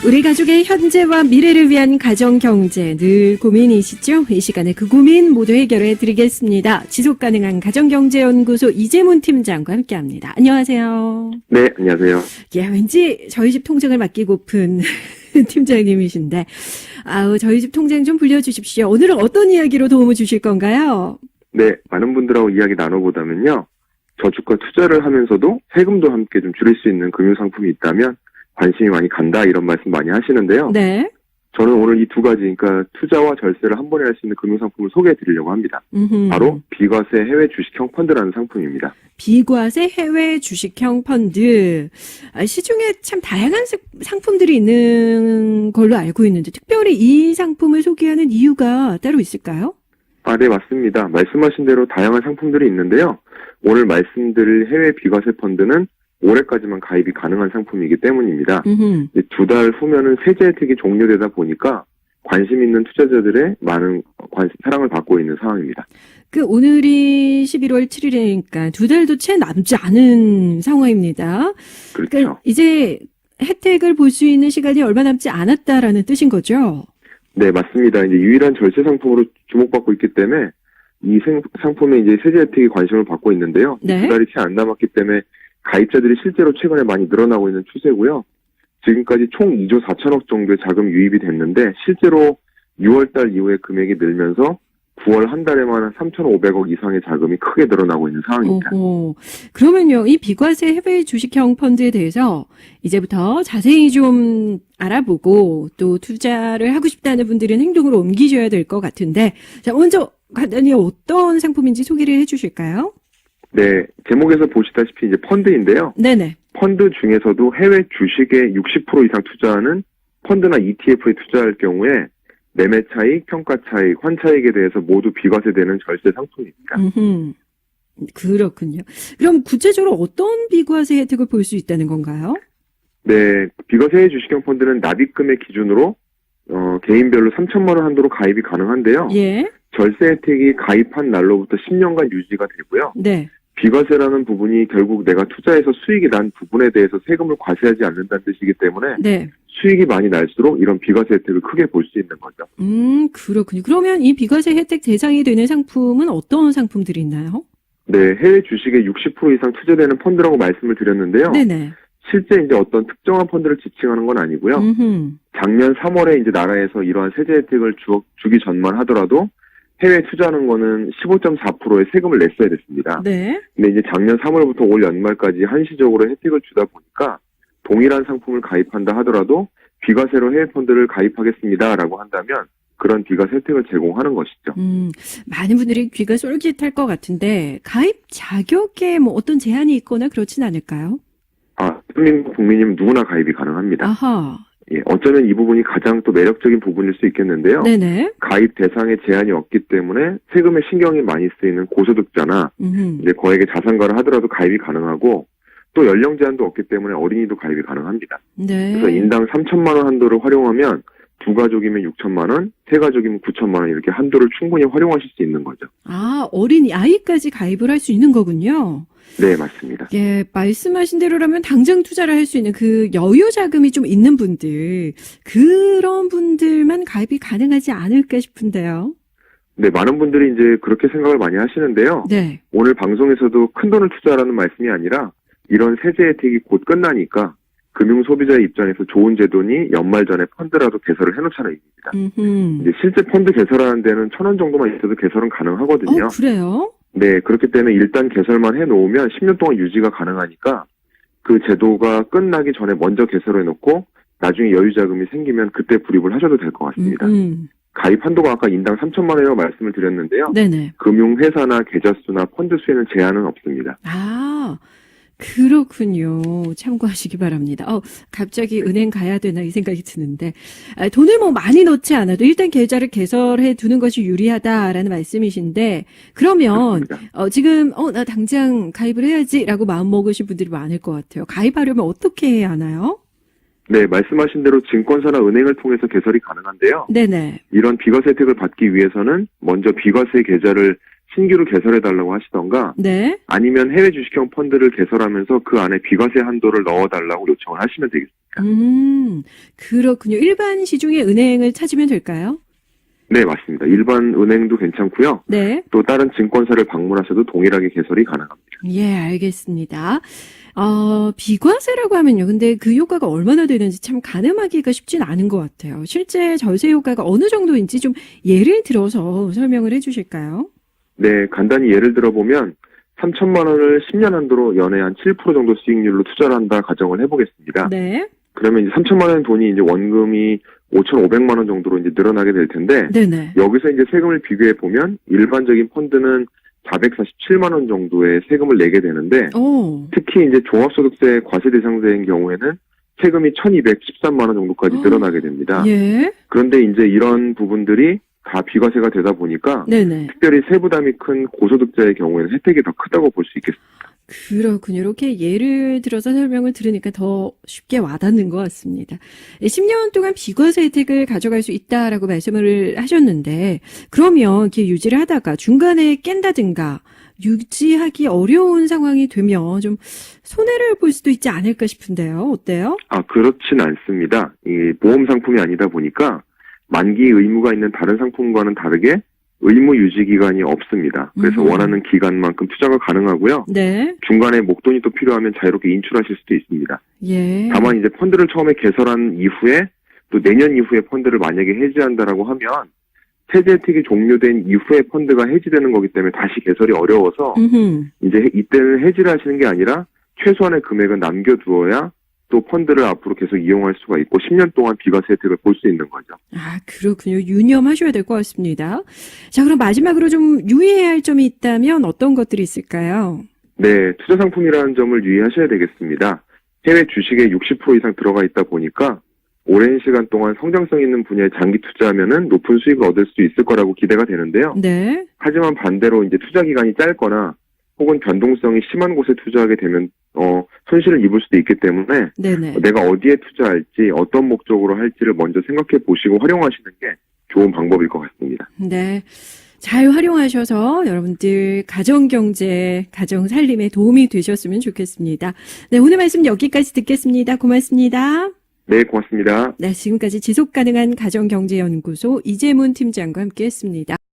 우리 가족의 현재와 미래를 위한 가정경제 늘 고민이시죠? 이 시간에 그 고민 모두 해결해 드리겠습니다. 지속가능한 가정경제연구소 이재문 팀장과 함께합니다. 안녕하세요. 네, 안녕하세요. 예, 왠지 저희 집 통장을 맡기고픈 팀장님이신데 저희 집 통장 좀 불려주십시오. 오늘은 어떤 이야기로 도움을 주실 건가요? 네, 많은 분들하고 이야기 나눠보자면요. 저축과 투자를 하면서도 세금도 함께 좀 줄일 수 있는 금융상품이 있다면 관심이 많이 간다 이런 말씀 많이 하시는데요. 네. 저는 오늘 이 두 가지, 그러니까 투자와 절세를 한 번에 할 수 있는 금융상품을 소개해 드리려고 합니다. 바로 비과세 해외 주식형 펀드라는 상품입니다. 비과세 해외 주식형 펀드. 시중에 참 다양한 상품들이 있는 걸로 알고 있는데 특별히 이 상품을 소개하는 이유가 따로 있을까요? 네, 맞습니다. 말씀하신 대로 다양한 상품들이 있는데요. 오늘 말씀드릴 해외 비과세 펀드는 올해까지만 가입이 가능한 상품이기 때문입니다. 2달 후면은 세제 혜택이 종료되다 보니까 관심 있는 투자자들의 많은 사랑을 받고 있는 상황입니다. 오늘이 11월 7일이니까 2달도 채 남지 않은 상황입니다. 그렇죠. 그러니까 이제 혜택을 볼 수 있는 시간이 얼마 남지 않았다라는 뜻인 거죠? 네, 맞습니다. 이제 유일한 절세 상품으로 주목받고 있기 때문에 이 상품에 이제 세제 혜택이 관심을 받고 있는데요. 네. 2달이 채 안 남았기 때문에 가입자들이 실제로 최근에 많이 늘어나고 있는 추세고요. 지금까지 총 2조 4천억 정도의 자금 유입이 됐는데 실제로 6월달 이후에 금액이 늘면서 9월 한 달에만 한 3,500억 이상의 자금이 크게 늘어나고 있는 상황입니다. 그러면요, 이 비과세 해외 주식형 펀드에 대해서 이제부터 자세히 좀 알아보고 또 투자를 하고 싶다는 분들은 행동으로 옮기셔야 될 것 같은데, 자, 먼저 간단히 어떤 상품인지 소개를 해주실까요? 네, 제목에서 보시다시피 이제 펀드인데요. 네네. 펀드 중에서도 해외 주식에 60% 이상 투자하는 펀드나 ETF에 투자할 경우에 매매 차익, 평가 차익, 환차익에 대해서 모두 비과세되는 절세 상품입니다. 그렇군요. 그럼 구체적으로 어떤 비과세 혜택을 볼 수 있다는 건가요? 네, 비과세 주식형 펀드는 납입금액 기준으로 개인별로 3천만 원 한도로 가입이 가능한데요. 예. 절세 혜택이 가입한 날로부터 10년간 유지가 되고요. 네. 비과세라는 부분이 결국 내가 투자해서 수익이 난 부분에 대해서 세금을 과세하지 않는다는 뜻이기 때문에 네. 수익이 많이 날수록 이런 비과세 혜택을 크게 볼 수 있는 거죠. 그렇군요. 그러면 이 비과세 혜택 대상이 되는 상품은 어떤 상품들이 있나요? 네, 해외 주식에 60% 이상 투자되는 펀드라고 말씀을 드렸는데요. 네네. 실제 이제 어떤 특정한 펀드를 지칭하는 건 아니고요. 작년 3월에 이제 나라에서 이러한 세제 혜택을 주기 전만 하더라도 해외 투자하는 거는 15.4%의 세금을 냈어야 됐습니다. 네. 근데 이제 작년 3월부터 올 연말까지 한시적으로 혜택을 주다 보니까 동일한 상품을 가입한다 하더라도 비과세로 해외 펀드를 가입하겠습니다라고 한다면 그런 비과세 혜택을 제공하는 것이죠. 많은 분들이 귀가 쏠깃할 것 같은데 가입 자격에 뭐 어떤 제한이 있거나 그렇진 않을까요? 국민이면 누구나 가입이 가능합니다. 아하. 예, 어쩌면 이 부분이 가장 또 매력적인 부분일 수 있겠는데요. 네네. 가입 대상에 제한이 없기 때문에 세금에 신경이 많이 쓰이는 고소득자나 이제 거액의 자산가를 하더라도 가입이 가능하고 또 연령 제한도 없기 때문에 어린이도 가입이 가능합니다. 네. 그래서 인당 3천만 원 한도를 활용하면 두 가족이면 6천만 원, 세 가족이면 9천만 원 이렇게 한도를 충분히 활용하실 수 있는 거죠. 어린이 아이까지 가입을 할 수 있는 거군요. 네, 맞습니다. 예, 말씀하신 대로라면 당장 투자를 할 수 있는 그 여유 자금이 좀 있는 분들, 그런 분들만 가입이 가능하지 않을까 싶은데요. 네, 많은 분들이 이제 그렇게 생각을 많이 하시는데요. 네. 오늘 방송에서도 큰돈을 투자하라는 말씀이 아니라 이런 세제 혜택이 곧 끝나니까 금융 소비자의 입장에서 좋은 제도니 연말 전에 펀드라도 개설을 해놓자는 얘기입니다. 이제 실제 펀드 개설하는 데는 1,000원 정도만 있어도 개설은 가능하거든요. 그래요? 네, 그렇기 때문에 일단 개설만 해놓으면 10년 동안 유지가 가능하니까 그 제도가 끝나기 전에 먼저 개설해놓고 나중에 여유자금이 생기면 그때 불입을 하셔도 될 것 같습니다. 가입 한도가 아까 인당 3천만 원이라고 말씀을 드렸는데요. 네네. 금융회사나 계좌수나 펀드 수에는 제한은 없습니다. 그렇군요. 참고하시기 바랍니다. 갑자기 은행 가야 되나 이 생각이 드는데 돈을 뭐 많이 넣지 않아도 일단 계좌를 개설해 두는 것이 유리하다라는 말씀이신데 그러면 지금 나 당장 가입을 해야지라고 마음 먹으신 분들이 많을 것 같아요. 가입하려면 어떻게 해야 하나요? 네, 말씀하신 대로 증권사나 은행을 통해서 개설이 가능한데요. 네네. 이런 비과세 혜택을 받기 위해서는 먼저 비과세 계좌를 신규로 개설해달라고 하시던가 네. 아니면 해외 주식형 펀드를 개설하면서 그 안에 비과세 한도를 넣어달라고 요청을 하시면 되겠습니다. 그렇군요. 일반 시중의 은행을 찾으면 될까요? 네, 맞습니다. 일반 은행도 괜찮고요. 네. 또 다른 증권사를 방문하셔도 동일하게 개설이 가능합니다. 예, 알겠습니다. 비과세라고 하면요. 근데 그 효과가 얼마나 되는지 참 가늠하기가 쉽진 않은 것 같아요. 실제 절세 효과가 어느 정도인지 좀 예를 들어서 설명을 해 주실까요? 네, 간단히 예를 들어보면 3천만 원을 10년 한도로 연에 한 7% 정도 수익률로 투자를 한다 가정을 해보겠습니다. 네. 그러면 이제 3천만 원 돈이 이제 원금이 5,500만 원 정도로 이제 늘어나게 될 텐데, 네네. 여기서 이제 세금을 비교해 보면 일반적인 펀드는 447만 원 정도의 세금을 내게 되는데, 특히 이제 종합소득세 과세 대상자인 경우에는 세금이 1,213만 원 정도까지 늘어나게 됩니다. 예. 그런데 이제 이런 부분들이 다 비과세가 되다 보니까 네네. 특별히 세부담이 큰 고소득자의 경우에는 혜택이 더 크다고 볼 수 있겠습니다. 그렇군요. 이렇게 예를 들어서 설명을 들으니까 더 쉽게 와닿는 것 같습니다. 10년 동안 비과세 혜택을 가져갈 수 있다라고 말씀을 하셨는데, 그러면 이렇게 유지를 하다가 중간에 깬다든가 유지하기 어려운 상황이 되면 좀 손해를 볼 수도 있지 않을까 싶은데요. 어때요? 그렇진 않습니다. 이 보험 상품이 아니다 보니까 만기 의무가 있는 다른 상품과는 다르게 의무 유지 기간이 없습니다. 그래서 원하는 기간만큼 투자가 가능하고요. 네. 중간에 목돈이 또 필요하면 자유롭게 인출하실 수도 있습니다. 예. 다만 이제 펀드를 처음에 개설한 이후에 또 내년 이후에 펀드를 만약에 해지한다라고 하면 세제 혜택이 종료된 이후에 펀드가 해지되는 거기 때문에 다시 개설이 어려워서 이제 이때는 해지를 하시는 게 아니라 최소한의 금액은 남겨두어야 또 펀드를 앞으로 계속 이용할 수가 있고 10년 동안 비과세 혜택을 볼 수 있는 거죠. 그렇군요. 유념하셔야 될 것 같습니다. 자, 그럼 마지막으로 좀 유의해야 할 점이 있다면 어떤 것들이 있을까요? 네, 투자 상품이라는 점을 유의하셔야 되겠습니다. 해외 주식에 60% 이상 들어가 있다 보니까 오랜 시간 동안 성장성 있는 분야에 장기 투자하면은 높은 수익을 얻을 수 있을 거라고 기대가 되는데요. 네. 하지만 반대로 이제 투자 기간이 짧거나 혹은 변동성이 심한 곳에 투자하게 되면 손실을 입을 수도 있기 때문에 네네. 내가 어디에 투자할지 어떤 목적으로 할지를 먼저 생각해 보시고 활용하시는 게 좋은 방법일 것 같습니다. 네. 잘 활용하셔서 여러분들 가정경제, 가정살림에 도움이 되셨으면 좋겠습니다. 네, 오늘 말씀 여기까지 듣겠습니다. 고맙습니다. 네, 고맙습니다. 네, 지금까지 지속가능한 가정경제연구소 이재문 팀장과 함께했습니다.